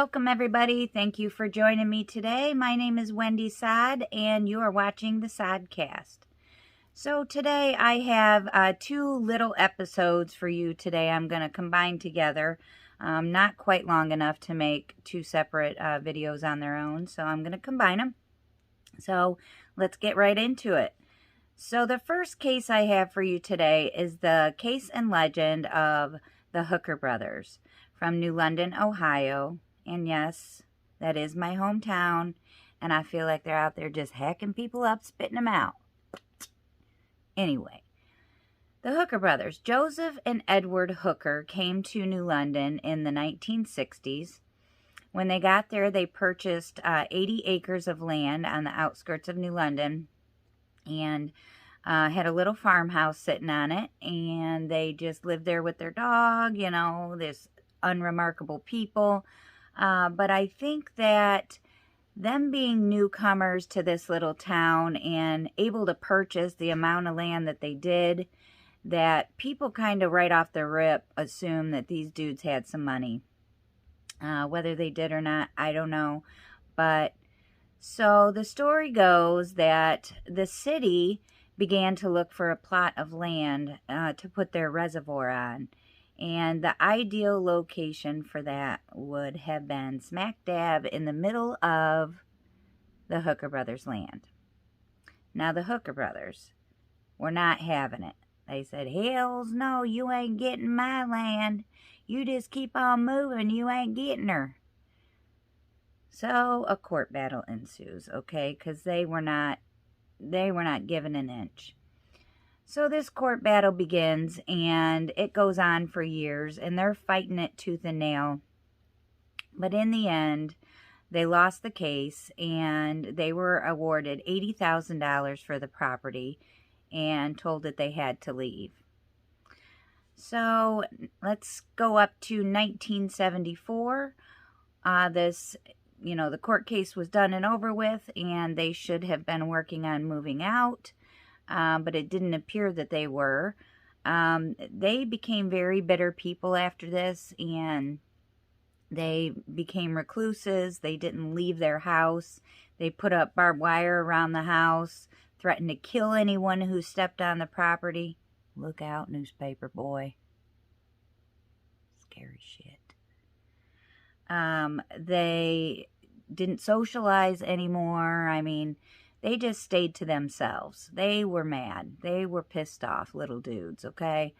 Welcome everybody. Thank you for joining me today. My name is Wendy Sod and you are watching the Sodcast. So today I have two little episodes for you today. I'm going to combine together. Not quite long enough to make two separate videos on their own, so I'm going to combine them. So let's get right into it. So the first case I have for you today is the case and legend of the Hooker brothers from New London, Ohio. And yes, that is my hometown, and I feel like they're out there just hacking people up, spitting them out. Anyway, the Hooker brothers, Joseph and Edward Hooker, came to New London in the 1960s. When they got there, they purchased 80 acres of land on the outskirts of New London and had a little farmhouse sitting on it, and they just lived there with their dog, you know, this unremarkable people. But I think that them being newcomers to this little town and able to purchase the amount of land that they did, that people kind of right off the rip assume that these dudes had some money. Whether they did or not, I don't know. But so the story goes that the city began to look for a plot of land to put their reservoir on. And the ideal location for that would have been smack dab in the middle of the Hooker brothers' land. Now, the Hooker brothers were not having it. They said, hells no, you ain't getting my land. You just keep on moving, you ain't getting her. So, a court battle ensues, okay? Because they were not given an inch. So this court battle begins, and it goes on for years, and they're fighting it tooth and nail. But in the end, they lost the case, and they were awarded $80,000 for the property and told that they had to leave. So let's go up to 1974. The court case was done and over with, and they should have been working on moving out. But it didn't appear that they were. They became very bitter people after this, and they became recluses. They didn't leave their house. They put up barbed wire around the house, threatened to kill anyone who stepped on the property. Look out, newspaper boy. Scary shit. They didn't socialize anymore. I mean, they just stayed to themselves. They were mad. They were pissed off little dudes, okay?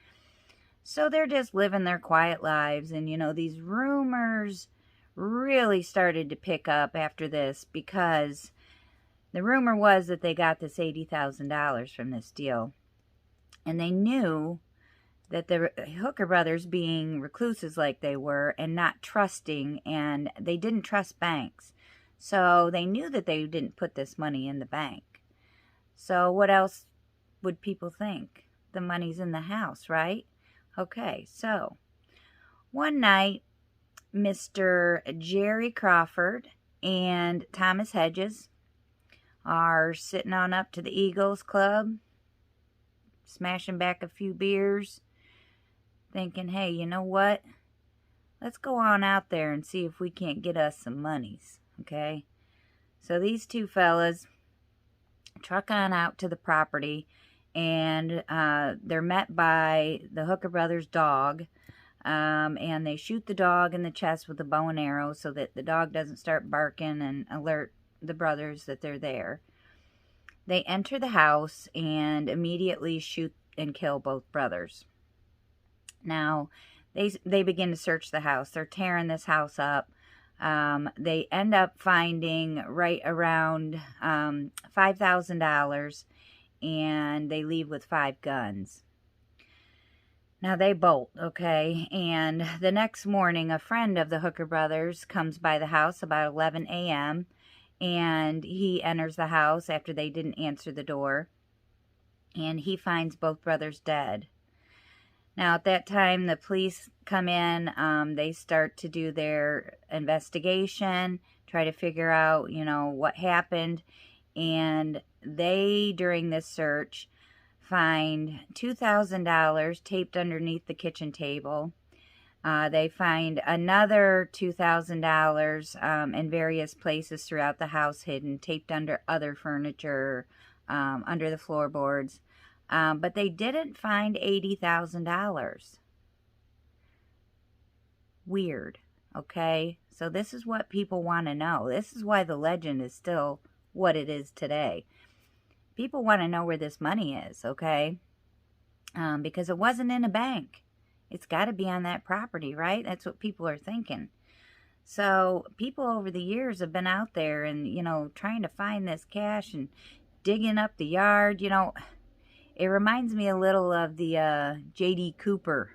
So they're just living their quiet lives. And, you know, these rumors really started to pick up after this, because the rumor was that they got this $80,000 from this deal. And they knew that the Hooker brothers, being recluses like they were and not trusting, and they didn't trust banks. So they knew that they didn't put this money in the bank. So what else would people think? The money's in the house, right? Okay, so one night, Mr. Jerry Crawford and Thomas Hedges are sitting on up to the Eagles Club, smashing back a few beers, thinking, hey, you know what? Let's go on out there and see if we can't get us some monies. Okay, so these two fellas truck on out to the property, and they're met by the Hooker brothers' dog, and they shoot the dog in the chest with a bow and arrow so that the dog doesn't start barking and alert the brothers that they're there. They enter the house and immediately shoot and kill both brothers. Now, they begin to search the house. They're tearing this house up. They end up finding right around $5,000, and they leave with 5 guns. Now they bolt, okay? And the next morning, a friend of the Hooker brothers comes by the house about 11 a.m., and he enters the house after they didn't answer the door, and he finds both brothers dead. Now, at that time, the police come in. They start to do their investigation, try to figure out, you know, what happened. And they, during this search, find $2,000 taped underneath the kitchen table. They find another $2,000 in various places throughout the house, hidden, taped under other furniture, under the floorboards. But they didn't find $80,000. Weird, okay? So this is what people want to know. This is why the legend is still what it is today. People want to know where this money is, okay? Because it wasn't in a bank. It's got to be on that property, right? That's what people are thinking. So people over the years have been out there and, you know, trying to find this cash and digging up the yard. You know, it reminds me a little of the J.D. Cooper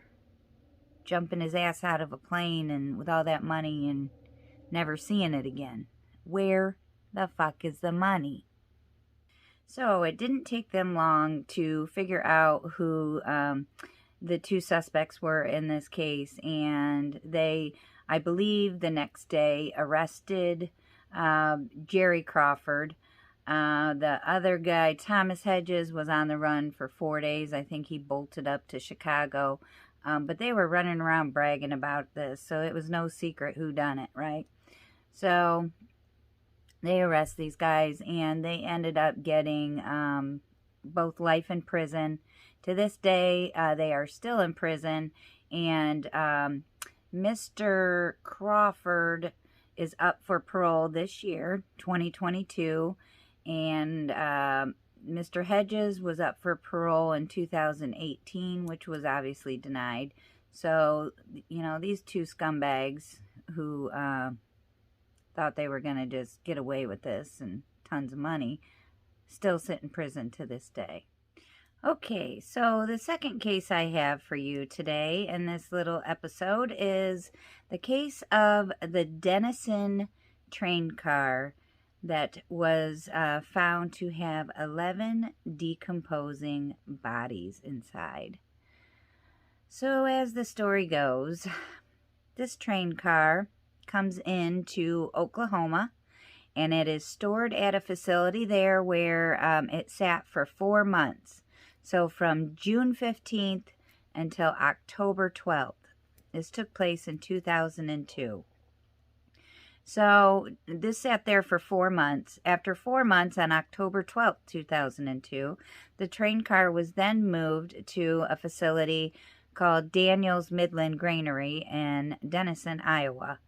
jumping his ass out of a plane and with all that money and never seeing it again. Where the fuck is the money? So it didn't take them long to figure out who the two suspects were in this case, and they, I believe, the next day arrested Jerry Crawford. The other guy, Thomas Hedges, was on the run for 4 days. I think he bolted up to Chicago. But they were running around bragging about this, so it was no secret who done it, right? So they arrest these guys, and they ended up getting both life in prison. To this day, they are still in prison, and Mr. Crawford is up for parole this year, 2022, and Mr. Hedges was up for parole in 2018, which was obviously denied. So, you know, these two scumbags who thought they were going to just get away with this and tons of money still sit in prison to this day. Okay, so the second case I have for you today in this little episode is the case of the Denison train car that was found to have 11 decomposing bodies inside. So as the story goes, this train car comes into Oklahoma, and it is stored at a facility there where it sat for 4 months. So from June 15th until October 12th. This took place in 2002. So this sat there for 4 months. After 4 months, on October 12th, 2002, the train car was then moved to a facility called Daniels Midland Granary in Denison, Iowa.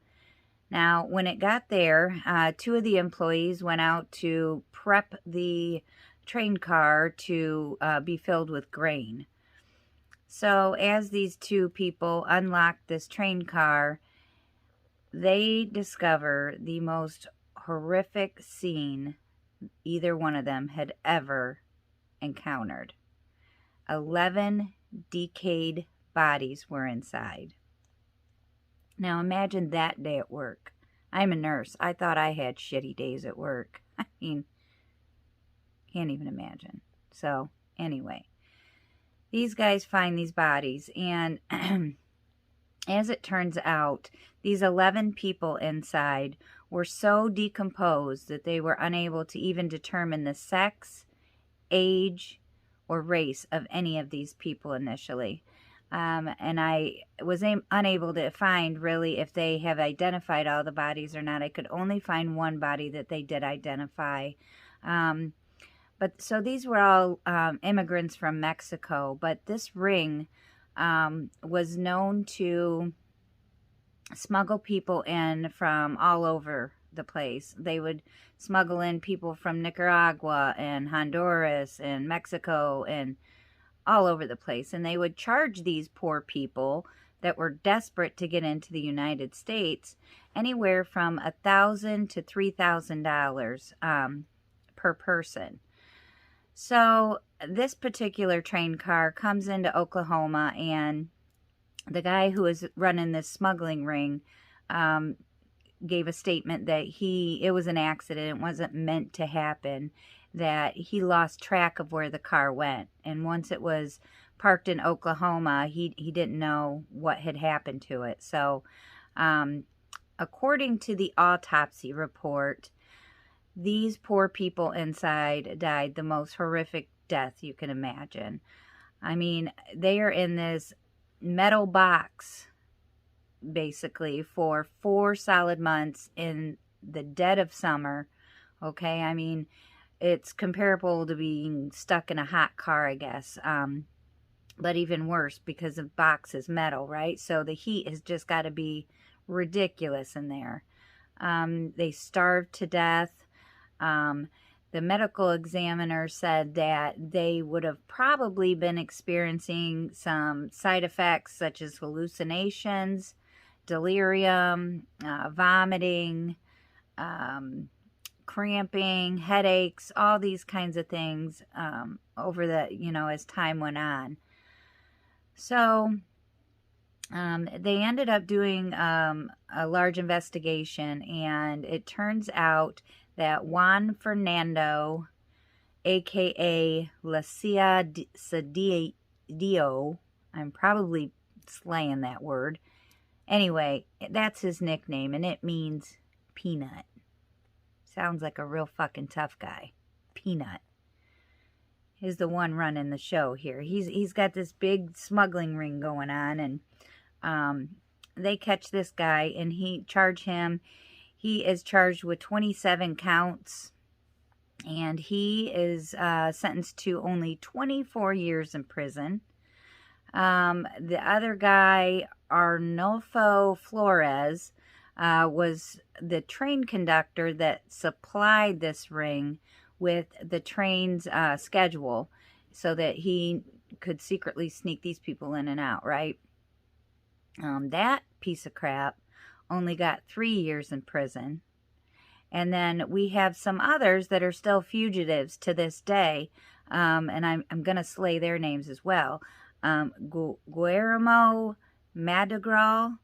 Now, when it got there, 2 of the employees went out to prep the train car to be filled with grain. So as these 2 people unlocked this train car, they discover the most horrific scene either one of them had ever encountered. 11 decayed bodies were inside. Now imagine that day at work. I'm a nurse. I thought I had shitty days at work. I mean, can't even imagine. So anyway, these guys find these bodies, and as it turns out, these 11 people inside were so decomposed that they were unable to even determine the sex, age, or race of any of these people initially. And I was unable to find really if they have identified all the bodies or not. I could only find one body that they did identify. But so these were all immigrants from Mexico, but this ring was known to smuggle people in from all over the place. They would smuggle in people from Nicaragua and Honduras and Mexico and all over the place. And they would charge these poor people that were desperate to get into the United States anywhere from $1,000 to $3,000 per person. So this particular train car comes into Oklahoma, and the guy who was running this smuggling ring gave a statement that it was an accident, it wasn't meant to happen, that he lost track of where the car went. And once it was parked in Oklahoma, he didn't know what had happened to it. So according to the autopsy report, these poor people inside died the most horrific death you can imagine. I mean, they are in this metal box basically, for 4 solid months in the dead of summer. Okay, I mean, it's comparable to being stuck in a hot car, I guess. But even worse because the box is metal, right? So the heat has just got to be ridiculous in there. They starved to death. The medical examiner said that they would have probably been experiencing some side effects such as hallucinations, delirium, vomiting, cramping, headaches, all these kinds of things over the, as time went on. So they ended up doing a large investigation, and it turns out that Juan Fernando, aka Lacia Cedillo, I'm probably slaying that word. Anyway, that's his nickname, and it means peanut. Sounds like a real fucking tough guy. Peanut is the one running the show here. He's got this big smuggling ring going on, and they catch this guy, and charge him. He is charged with 27 counts, and he is sentenced to only 24 years in prison. The other guy, Arnulfo Flores, was the train conductor that supplied this ring with the train's schedule so that he could secretly sneak these people in and out, right? That piece of crap only got 3 years in prison. And then we have some others that are still fugitives to this day, and I'm going to slay their names as well. Guillermo Madrigal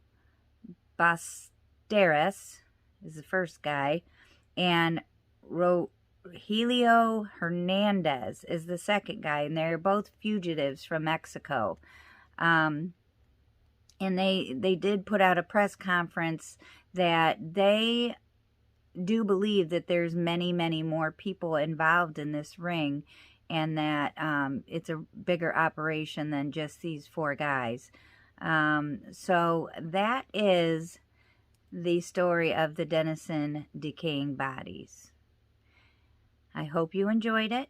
Basteres is the first guy, and Rogelio Hernandez is the second guy, and they're both fugitives from Mexico. And they did put out a press conference that they do believe that there's many, many more people involved in this ring, and that it's a bigger operation than just these 4 guys. So that is the story of the Denison decaying bodies. I hope you enjoyed it.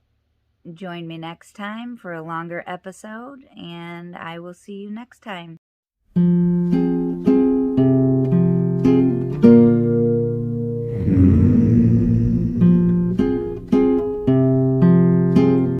Join me next time for a longer episode, and I will see you next time.